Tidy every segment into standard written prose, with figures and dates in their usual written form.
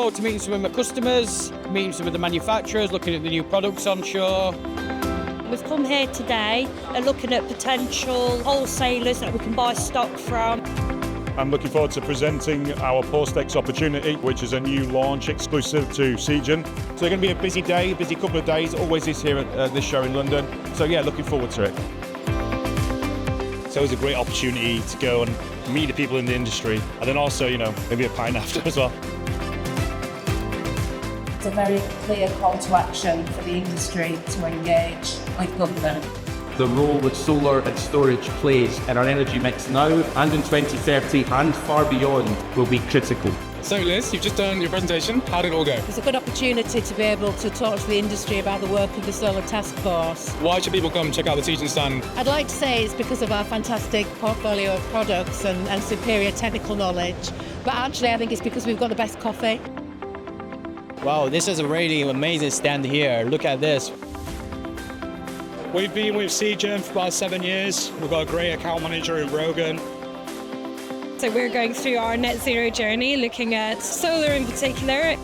forward to meeting some of my customers, meeting some of the manufacturers, looking at the new products on show. We've come here today looking at potential wholesalers that we can buy stock from. I'm looking forward to presenting our Post-X opportunity, which is a new launch exclusive to Segen. So it's going to be a busy day, a busy couple of days, always is here at this show in London. So yeah, looking forward to it. So it was a great opportunity to go and meet the people in the industry, and then also, maybe a pint after as well. It's a very clear call to action for the industry to engage with government. The role that solar and storage plays in our energy mix now and in 2030 and far beyond will be critical. So Liz, you've just done your presentation. How did it all go? It's a good opportunity to be able to talk to the industry about the work of the Solar Task Force. Why should people come check out the Segen stand? I'd like to say it's because of our fantastic portfolio of products and superior technical knowledge, but actually I think it's because we've got the best coffee. Wow, this is a really amazing stand here. Look at this. We've been with Segen for about 7 years. We've got a great account manager in Rogan. So we're going through our net zero journey, looking at solar in particular.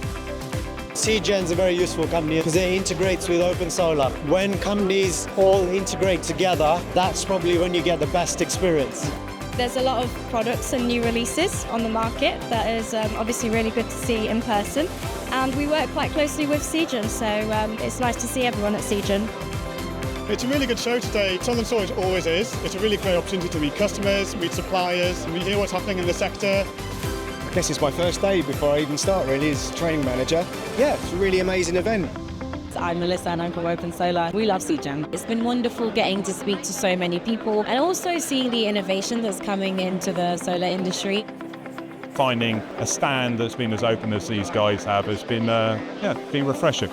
Segen's a very useful company because it integrates with open solar. When companies all integrate together, that's probably when you get the best experience. There's a lot of products and new releases on the market that is obviously really good to see in person. And we work quite closely with Segen, so it's nice to see everyone at Segen. It's a really good show today. Southern Storage always is. It's a really great opportunity to meet customers, meet suppliers, and we hear what's happening in the sector. I guess it's my first day before I even start really as training manager. Yeah, it's a really amazing event. I'm Melissa and I'm from Open Solar. We love Segen. It's been wonderful getting to speak to so many people and also seeing the innovation that's coming into the solar industry. Finding a stand that's been as open as these guys have has been refreshing.